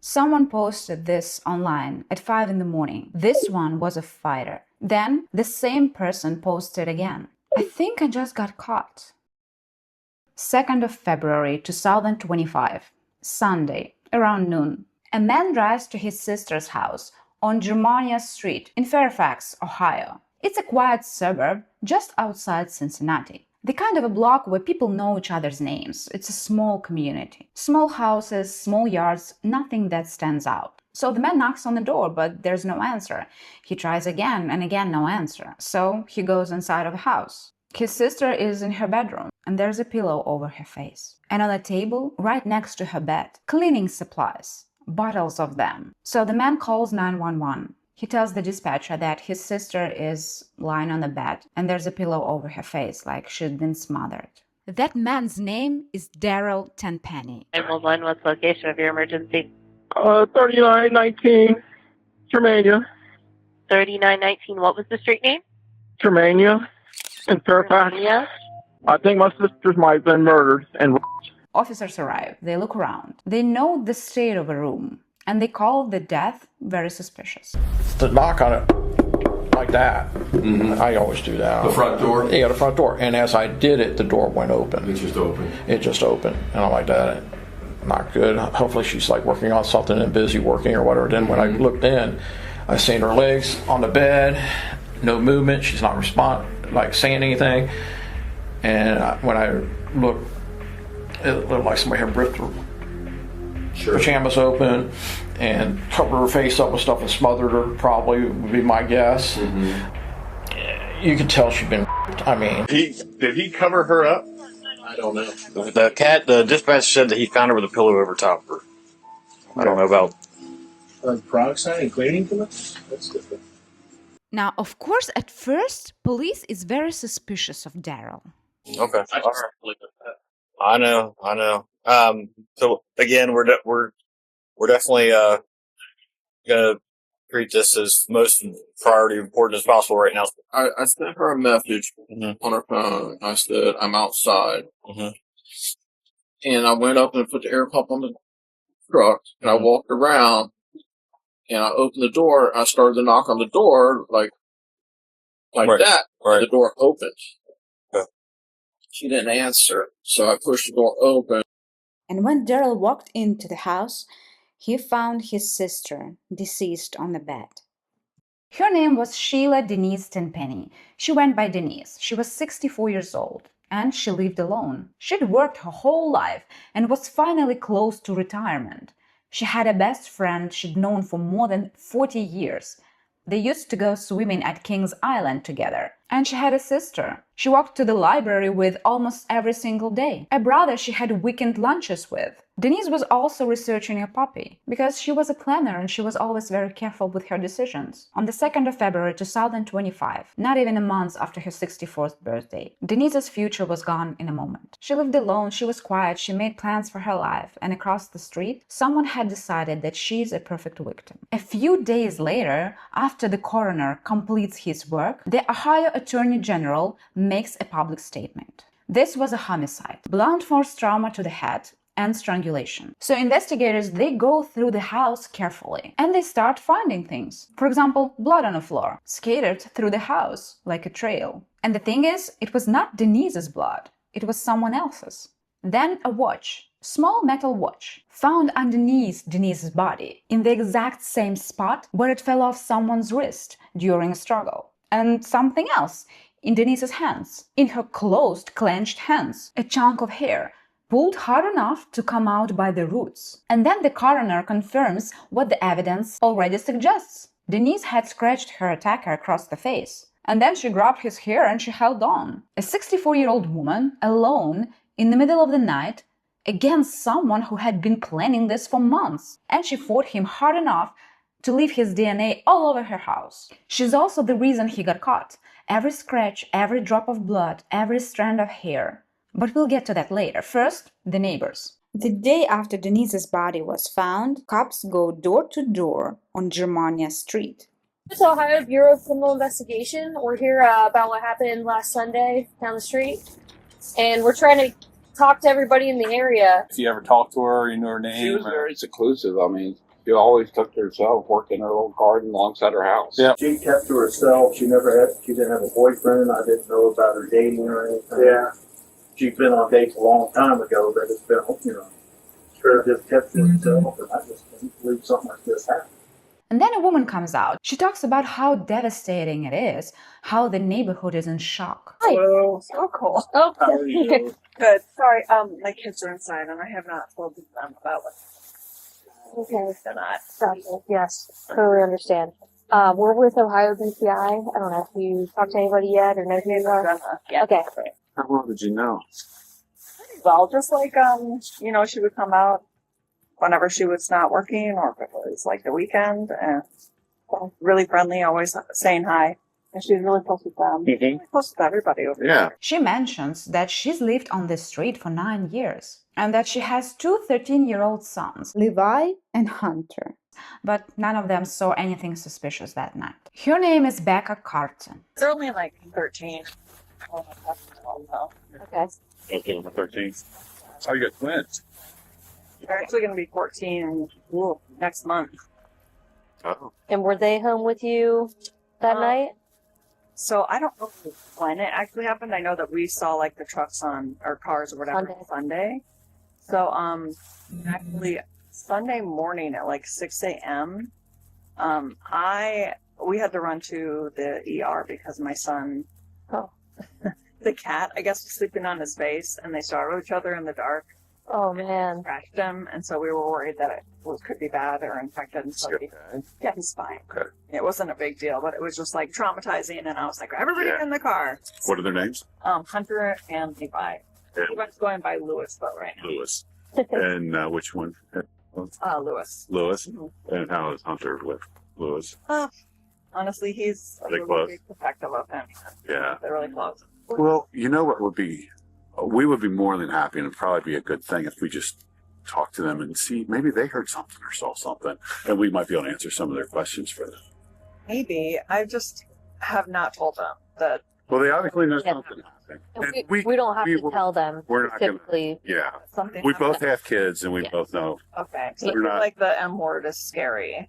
Someone posted this online at 5 in the morning. This one was a fighter. Then the same person posted again. I think I just got caught. 2nd of February 2025, Sunday, around noon. A man drives to his sister's house on Germania Street in Fairfax, Ohio. It's a quiet suburb just outside Cincinnati. The kind of a block where people know each other's names. It's a small community. Small houses, small yards, nothing that stands out. So the man knocks on the door, but there's no answer. He tries again and again, no answer. So he goes inside of the house. His sister is in her bedroom, and there's a pillow over her face. And on a table, right next to her bed, cleaning supplies, bottles of them. So the man calls 911. He tells the dispatcher that his sister is lying on the bed, and there's a pillow over her face, like she'd been smothered. That man's name is Daryl Tenpenny. 911, what's the location of your emergency? 3919 Germania. 3919, what was the street name? Germania in Fairfax. Yeah. I think my sisters might have been murdered. And Officers arrive. They look around. They know the state of a room, and they call the death very suspicious. To knock on it like that, I always do that. The front door? Yeah, the front door. And as I did it, the door went open. It just opened. It just opened. And I'm like, that not good. Hopefully she's like working on something and busy working or whatever. Then when I looked in, I seen her legs on the bed, no movement. She's not saying anything. And when I looked, it looked like somebody had ripped her pajamas open and covered her face up with stuff and smothered her, probably would be my guess. You could tell she'd been, I mean. Did he cover her up? I don't know. The dispatcher said that he found her with a pillow over top of her. I don't know about Peroxide and cleaning chemicals? That's different. Now, of course, at first, police is very suspicious of Daryl. Okay. I know. So again, we're definitely gonna treat this as most priority important as possible right now. I sent her a message on her phone. I said, I'm outside. And I went up and put the air pump on the truck, and I walked around, and I opened the door. I started to knock on the door like Right. that. Right. The door opened. Okay. She didn't answer, so I pushed the door open. And when Daryl walked into the house, he found his sister deceased on the bed. Her name was Sheila Denise Tenpenny. She went by Denise. She was 64 years old, and she lived alone. She'd worked her whole life and was finally close to retirement. She had a best friend she'd known for more than 40 years. They used to go swimming at Kings Island together. And she had a sister she walked to the library with almost every single day. A brother she had weekend lunches with. Denise was also researching a puppy because she was a planner and she was always very careful with her decisions. On the 2nd of February 2025, not even a month after her 64th birthday, Denise's future was gone in a moment. She lived alone, she was quiet, she made plans for her life, and across the street, someone had decided that she's a perfect victim. A few days later, after the coroner completes his work, the Ohio Attorney General makes a public statement. This was a homicide, blunt force trauma to the head, and strangulation. So investigators, they go through the house carefully and they start finding things. For example, blood on the floor, scattered through the house like a trail. And the thing is, it was not Denise's blood, it was someone else's. Then a watch, small metal watch, found underneath Denise's body in the exact same spot where it fell off someone's wrist during a struggle. And something else in Denise's hands, in her closed, clenched hands, a chunk of hair pulled hard enough to come out by the roots. And then the coroner confirms what the evidence already suggests. Denise had scratched her attacker across the face. And then she grabbed his hair and she held on. A 64-year-old woman, alone, in the middle of the night, against someone who had been planning this for months. And she fought him hard enough to leave his DNA all over her house. She's also the reason he got caught. Every scratch, every drop of blood, every strand of hair. But we'll get to that later. First, the neighbors. The day after Denise's body was found, cops go door to door on Germania Street. It's Ohio Bureau of Criminal Investigation. We're here about what happened last Sunday down the street. And we're trying to talk to everybody in the area. If you ever talked to her, you know her name? She was very seclusive. I mean, She always took to herself, worked in her little garden alongside her house. Yeah. She kept to herself. She didn't have a boyfriend. I didn't know about her dating or anything. Yeah. She's been on dates a long time ago, but it's been, sure, just kept to herself, and I just can't believe something like this happened. And then a woman comes out. She talks about how devastating it is, how the neighborhood is in shock. Hello. So cool. Oh, How are you? Good. Sorry, my kids are inside and I have not told them about what. okay. They're not. Gotcha. Yes, totally understand. We're with Ohio BCI. I don't know if you talked to anybody yet or know who you are. Yeah. Okay. How well did you know? Well, just like, she would come out whenever she was not working or if it was like the weekend and really friendly, always saying hi. And she was really close with them. Really close with everybody over there. She mentions that she's lived on the street for 9 years and that she has two 13-year-old sons, Levi and Hunter. But none of them saw anything suspicious that night. Her name is Carte. They're only like 13. Okay. Okay, 13. Oh, you got twins. They're actually going to be 14 next month. Oh. And were they home with you that night? So I don't know when it actually happened. I know that we saw like the trucks on or cars or whatever Sunday. So actually Sunday morning at like 6 a.m. We had to run to the ER because my son, the cat, I guess, was sleeping on his face, and they startled each other in the dark. Oh man! Scratched him, and so we were worried that it could be bad or infected. And so yeah, he's fine. Okay. It wasn't a big deal, but it was just like traumatizing. And I was like, everybody in the car. What are their names? Hunter and Levi. Levi's going by Lewis though right now. Lewis. And which one? Lewis. Lewis. And how is Hunter with Lewis? Honestly, he's Are they close? Really protective of him. Yeah. They're really close. Well, you know what would be? We would be more than happy, and it'd probably be a good thing if we just talked to them and see maybe they heard something or saw something, and we might be able to answer some of their questions for them. Maybe. I just have not told them that. Well, they obviously know something happened. And we don't have to tell them. We're not typically. Yeah. Something We happened. both have kids, and we both know. Okay. So We're I feel not- like the M word is scary.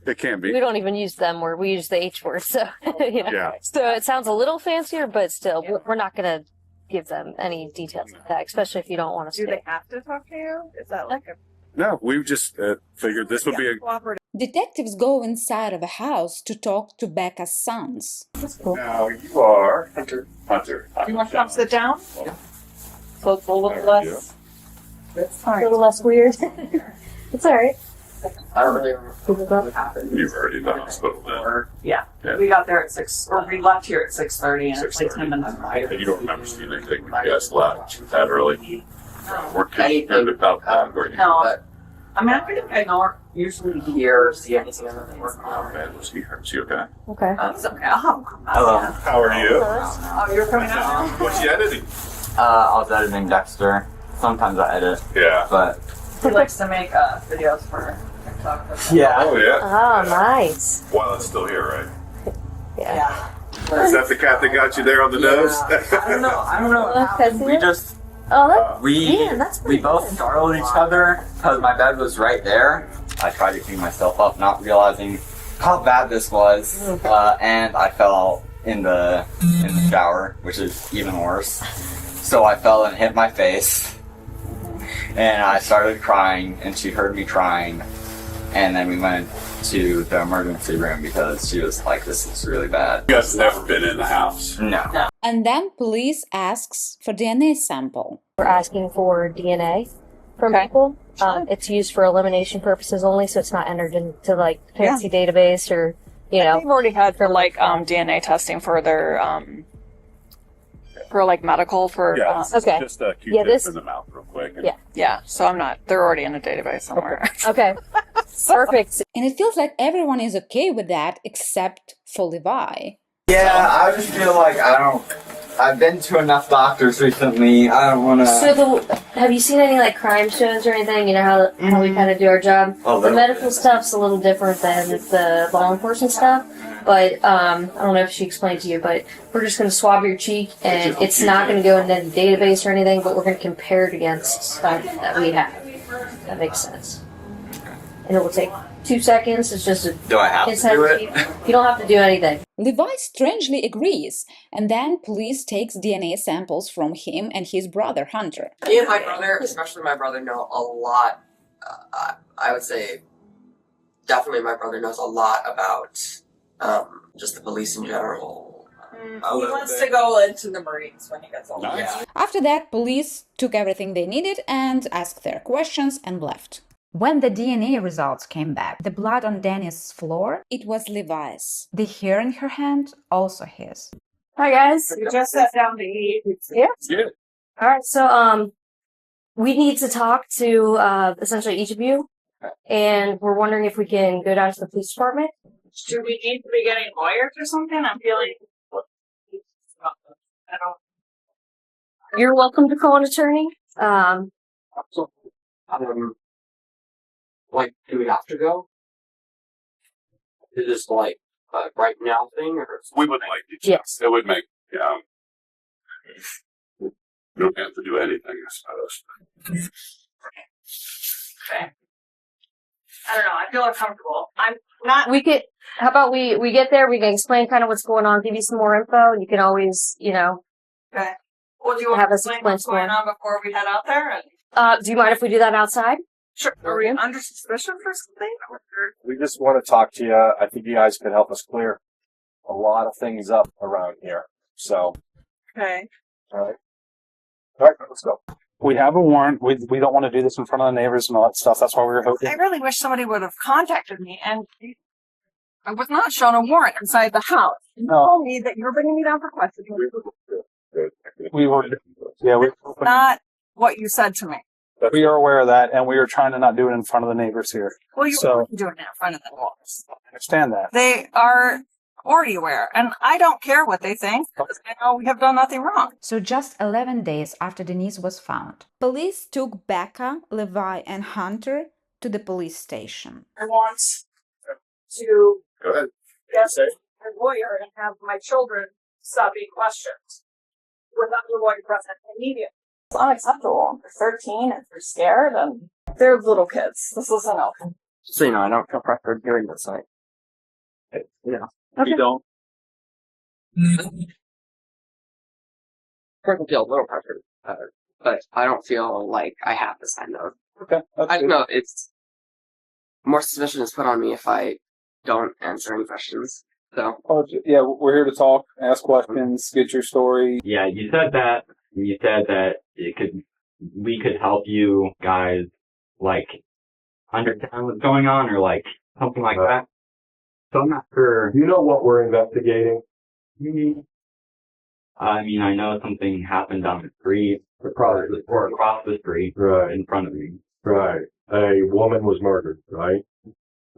It can be. We don't even use them word. We use the H word. So, Yeah. So it sounds a little fancier, but still, we're not going to give them any details like that, especially if you don't want us Do to. they have to talk to you? Is that like a No, we just figured this would be a. cooperative? Detectives go inside of a house to talk to Becca's sons. Now you are Hunter. Do you want to come sit down? So it's a little less. It's A fine. little less weird. It's all right. I don't really remember what happened. You've already done hospital then. Yeah. Yeah. We got there at 6, or we left here at 6:30, and it's like 10 minutes And you don't remember seeing anything when you guys left that early? We're concerned about that, were you? No. I mean, I think I don't usually hear or see anything other than work. Oh man, was he okay? Okay. It's okay. I'll come out. Hello. How are you? Oh, you're coming out now? What's he editing? I was editing Dexter. Sometimes I edit, Yeah. but He likes to make videos for TikTok. yeah. Oh yeah. Oh, nice. While it's still here, right? Yeah. Is that the cat that got you there on the nose? I don't know. I don't know what Oh, happened. that's We it? just Oh, that's, we man, that's we pretty both good. startled each other because my bed was right there. I tried to clean myself up, not realizing how bad this was, and I fell in the shower, which is even worse. So I fell and hit my face, and I started crying, and she heard me crying, and then we went to the emergency room because she was like, "This is really bad." You guys have never been in the house. No. And then police asks for DNA sample. We're asking for DNA from people. It's used for elimination purposes only, so it's not entered into like fancy database or They've already had for like DNA testing for their for like medical for Yeah. Okay. Just a Yeah, Q-tip this- in the mouth real quick. Yeah. yeah. So I'm not. They're already in a database somewhere. Okay. Perfect. And it feels like everyone is okay with that except for Levi. Yeah, I just feel like I've been to enough doctors recently. I don't want to. So have you seen any like crime shows or anything? You know how we kind of do our job. A The little medical bit. stuff's a little different than the law enforcement stuff. But I don't know if she explained to you, but we're just going to swab your cheek, and it's not going to go into the database or anything. But we're going to compare it against stuff that we have. That makes sense. and it will take 2 seconds. It's just a Do I have kiss to do head it? shape. You don't have to do anything. Levi strangely agrees, and then police takes DNA samples from him and his brother Hunter. Me and my brother, especially my brother, know a lot. I would say definitely my brother knows a lot about just the police in general. He wants to go into the Marines when he gets older. Nice. Yeah. After that, police took everything they needed and asked their questions and left. When the DNA results came back, the blood on Danny's floor, it was Levi's. The hair in her hand, also his. Hi guys. We just sat down to eat. Yeah. Yeah. All right. So we need to talk to essentially each of you, and we're wondering if we can go down to the police department. Do we need to be getting lawyers or something? I'm feeling. I don't. You're welcome to call an attorney. Like, do we have to go? Is this like a right now thing, or We would like to. Yes. It would make, yeah. You don't have to do anything, I suppose. Okay. I don't know. I feel uncomfortable. I'm not. We could. How about we get there? We can explain kind of what's going on, give you some more info, and you can always, Okay. Well, do you want Have to us explain what's explain going on before we head out there? And do you mind if we do that outside? sure. Are we under suspicion for something? Or We just want to talk to you. I think you guys could help us clear a lot of things up around here. So, okay. all right, let's go. We have a warrant. We don't want to do this in front of the neighbors and all that stuff. That's why we were hoping. I really wish somebody would have contacted me, and I was not shown a warrant inside the house. You No. told me that you were bringing me down for questioning. We were, yeah, Not what you said to me. we are aware of that, and we are trying to not do it in front of the neighbors here. Well, you're So- already doing it in front of the walls. I understand that. They are already aware, and I don't care what they think. Because I know we have done nothing wrong. So just 11 days after Denise was found, police took Becca, Levi, and Hunter to the police station. I want to Go ahead. get a lawyer and have my children stop being questioned without the lawyer present immediately. It's unacceptable. They're 13 and they're scared, and they're little kids. This isn't okay. So I don't feel pressured doing this. You don't. I feel a little pressured, but I don't feel like I have to sign those. Okay. That's I good. don't know. It's more suspicion is put on me if I don't answer any questions. So Oh, yeah, we're here to talk, ask questions, get your story. Yeah, you said that. You said that we could help you guys, like, understand what's going on, or like something like that. So I'm not sure. You know what we're investigating? I mean, I know something happened on the street, or across the street, Right. in front of me. Right. A woman was murdered, right?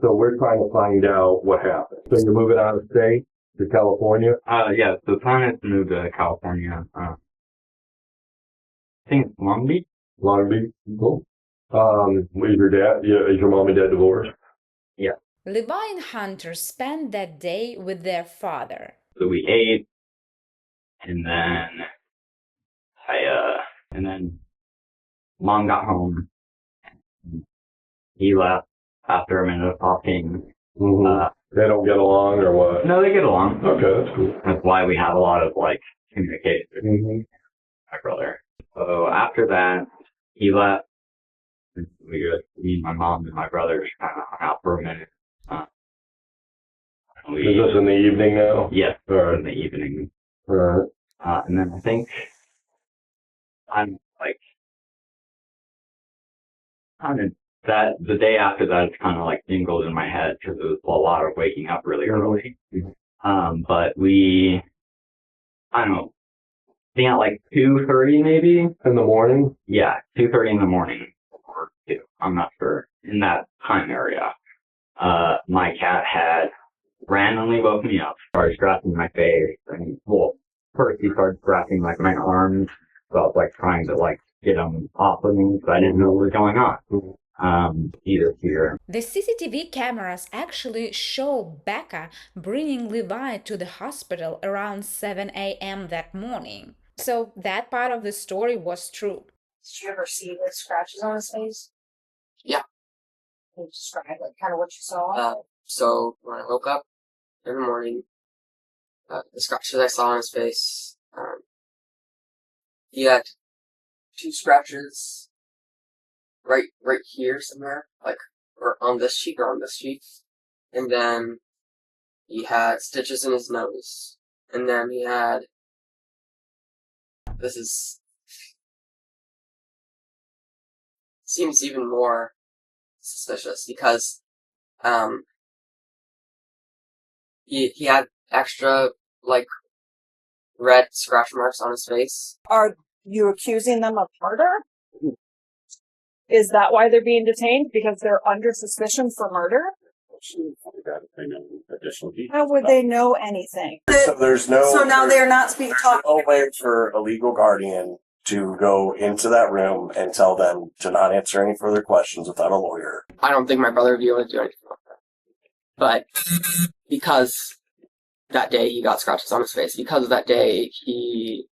So we're trying to find out what happened. So you're moving out of state to California? Yeah. So the plan is to move to California. I think it's Long Beach. Long Beach? Cool. Is your mom and dad divorced? Yeah. Levi and Hunter spent that day with their father. So we ate, and then and then Mom got home. He left after a minute of talking. Mm-hmm. They don't get along, or what? No, they get along. Okay, that's cool. That's why we have a lot of, like, communication with Mm-hmm. my brother. So after that, he left. Me, my mom, and my brother just kind of hung out for a minute. Is this in the evening now? Yes, All right. in the evening. All right. And then I think I'm like, that the day after that, it's kind of like jingled in my head because it was a lot of waking up really early. But I don't know, I think at like 2:30 maybe in the morning. Yeah, 2:30 in the morning, or 2. I'm not sure. In that time area, my cat had randomly woke me up, started scratching my face, and first he started scratching like my arms. So I was like trying to like get him off of me, but I didn't know what was going on. Either here. The CCTV cameras actually show Becca bringing Levi to the hospital around 7 a.m. that morning. So that part of the story was true. Did you ever see the scratches on his face? yeah, Can you describe like kind of what you saw? So when I woke up every morning, the scratches I saw on his face, he had 2 scratches right here somewhere, like or on this cheek or on this cheek, and then he had stitches in his nose, and then he had seems even more suspicious because he had extra like red scratch marks on his face. Are you accusing them of murder? Is that why they're being detained? Because they're under suspicion for murder? How would they know anything? So there's no. So now they're not speaking. No way for a legal guardian to go into that room and tell them to not answer any further questions without a lawyer. I don't think my brother would be able to do anything like that. But because that day he got scratches on his face, because of that day he,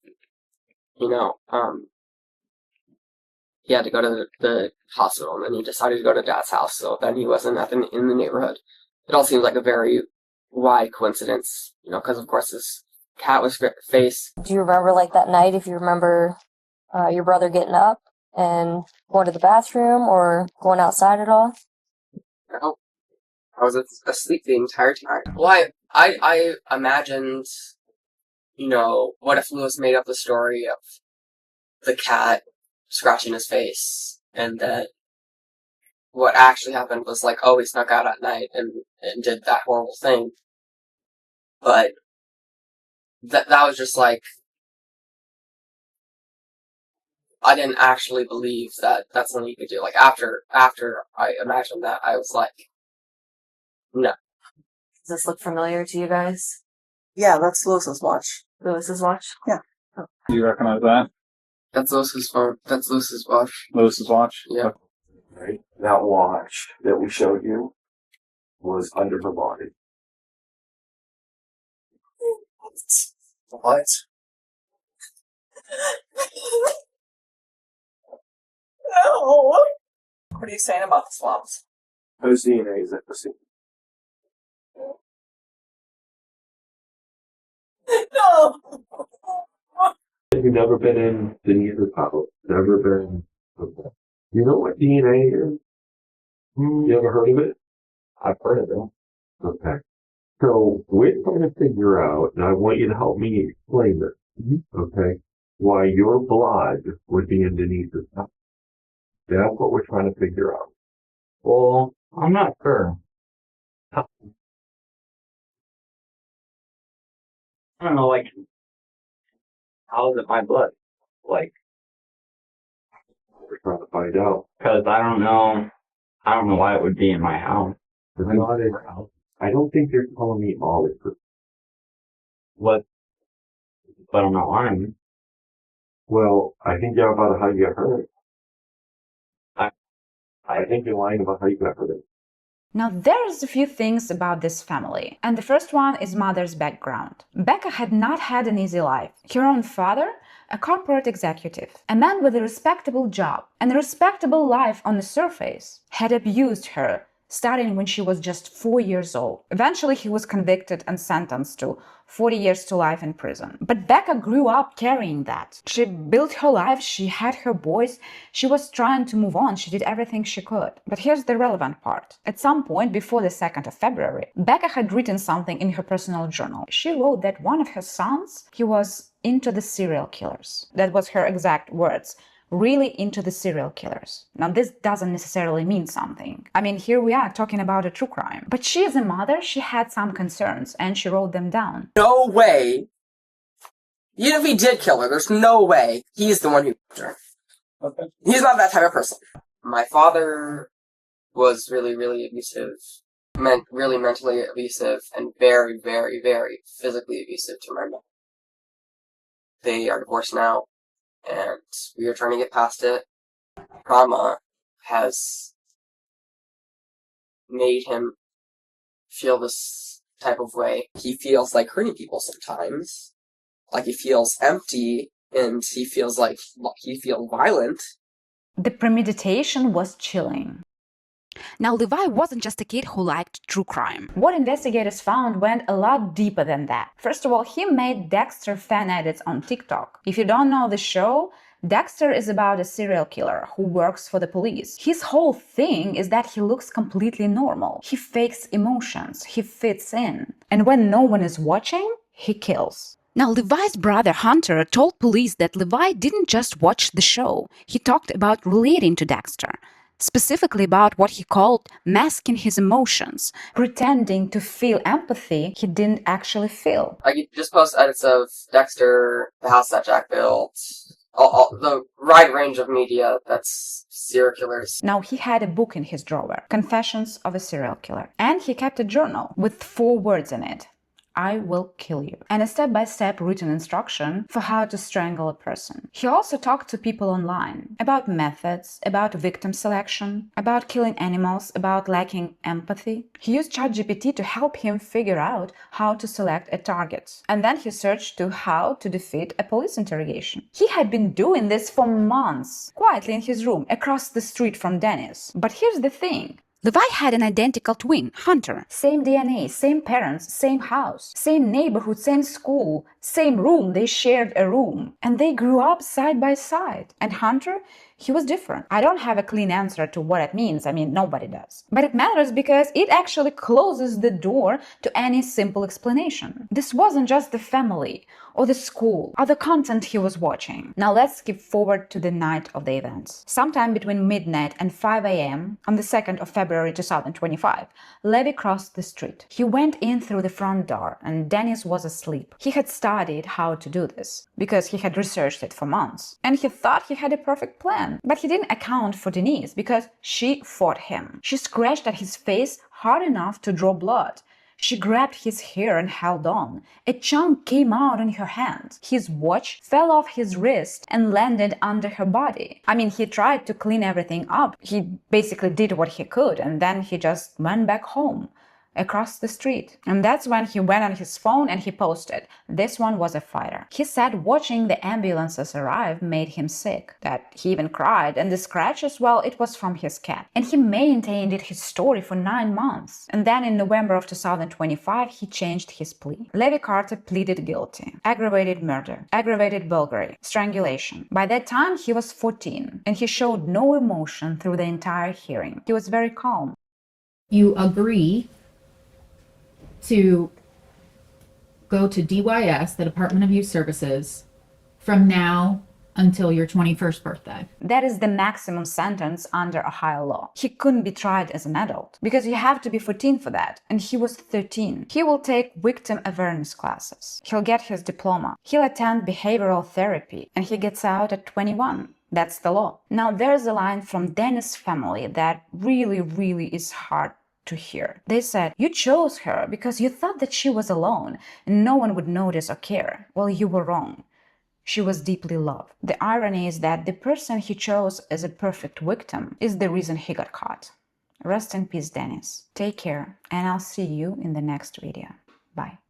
he had to go to the hospital, and then he decided to go to Dad's house, so then he wasn't in the neighborhood. It all seems like a very wide coincidence, because of course his cat was face. Do you remember like that night? If you remember your brother getting up and going to the bathroom or going outside at all? No, I was asleep the entire time. Well, I imagined, what if Lewis made up the story of the cat scratching his face, and then what actually happened was like, oh, he snuck out at night and did that horrible thing. But that was just like, I didn't actually believe that that's something you could do. Like after I imagined that, I was like, no. Does this look familiar to you guys? Yeah, that's Lewis's watch. Lewis's watch? Yeah. Do you recognize that? That's Lewis's phone. That's Lewis's watch. Lewis's watch? Yeah. Right? That watch that we showed you was under her body. What? No. What are you saying about the swabs? Whose DNA is at the scene? No. Have you never been in Denise's house? Never been? Okay. You know what DNA is? You ever heard of it? I've heard of it. Okay. So we're trying to figure out, and I want you to help me explain this, okay, why your blood would be in Denise's house. That's what we're trying to figure out. Well, I'm not sure. I don't know, like, how is it my blood? Like, we're trying to find out. because I don't know why it would be in my house. It's not in your house. I don't think you're telling me all the truth. What? But I'm not lying. Well, I think you're about how you got hurt. I think you're lying about how you got hurt. Now, there's a few things about this family, and the first one is mother's background. Becca had not had an easy life. Her own father, a corporate executive, a man with a respectable job and a respectable life on the surface, had abused her, starting when she was just 4 years old. Eventually, he was convicted and sentenced to 40 years to life in prison. But Becca grew up carrying that. She built her life, she had her boys, she was trying to move on, she did everything she could. But here's the relevant part. At some point before the 2nd of February, Becca had written something in her personal journal. She wrote that one of her sons, he was into the serial killers. That was her exact words. Really into the serial killers. Now, this doesn't necessarily mean something. I mean, here we are talking about a true crime. But she, as a mother, she had some concerns and she wrote them down. No way. Even if he did kill her, there's no way he's the one who killed her. Okay. He's not that type of person. My father was really, really abusive. Really mentally abusive and very, very, very physically abusive to my mother. They are divorced now. And we are trying to get past it. Trauma has made him feel this type of way. He feels like hurting people sometimes. Like he feels empty, and he feels like he feels violent. The premeditation was chilling. Now, Levi wasn't just a kid who liked true crime. What investigators found went a lot deeper than that. First of all, he made Dexter fan edits on TikTok. If you don't know the show, Dexter is about a serial killer who works for the police. His whole thing is that he looks completely normal. He fakes emotions. He fits in. And when no one is watching, he kills. Now, Levi's brother Hunter told police that Levi didn't just watch the show. He talked about relating to Dexter. Specifically about what he called masking his emotions, pretending to feel empathy he didn't actually feel. I just post edits of Dexter, the house that Jack built, all the wide range of media that's serial killers. Now, he had a book in his drawer, Confessions of a Serial Killer, and he kept a journal with 4 words in it. I will kill you. And a step-by-step written instruction for how to strangle a person. He also talked to people online about methods, about victim selection, about killing animals, about lacking empathy. He used ChatGPT to help him figure out how to select a target. And then he searched to how to defeat a police interrogation. He had been doing this for months, quietly in his room, across the street from Dennis. But here's the thing. Levi had an identical twin, Hunter. Same DNA, same parents, same house, same neighborhood, same school, same room. They shared a room. And they grew up side by side. And Hunter, he was different. I don't have a clean answer to what it means. I mean, nobody does. But it matters because it actually closes the door to any simple explanation. This wasn't just the family or the school or the content he was watching. Now let's skip forward to the night of the events. Sometime between midnight and 5 a.m. on the 2nd of February 2025, Levi crossed the street. He went in through the front door and Dennis was asleep. He had studied how to do this because he had researched it for months. And he thought he had a perfect plan. But he didn't account for Denise because she fought him. She scratched at his face hard enough to draw blood. She grabbed his hair and held on. A chunk came out in her hand. His watch fell off his wrist and landed under her body. I mean, he tried to clean everything up. He basically did what he could, and then he just went back home. Across the street. And that's when he went on his phone and he posted, "This one was a fighter." He said watching the ambulances arrive made him sick, that he even cried, and the scratches, well, it was from his cat. And he maintained it his story for 9 months. And then in November of 2025, he changed his plea. Levi Carte pleaded guilty. Aggravated murder, aggravated burglary, strangulation. By that time, he was 14, and he showed no emotion through the entire hearing. He was very calm. You agree to go to DYS, the Department of Youth Services, from now until your 21st birthday. That is the maximum sentence under Ohio law. He couldn't be tried as an adult because you have to be 14 for that, and he was 13. He will take victim awareness classes. He'll get his diploma. He'll attend behavioral therapy, and he gets out at 21. That's the law. Now, there's a line from Dennis' family that really is hard to hear. They said, "You chose her because you thought that she was alone and no one would notice or care. Well, you were wrong. She was deeply loved." The irony is that the person he chose as a perfect victim is the reason he got caught. Rest in peace, Dennis. Take care, and I'll see you in the next video. Bye.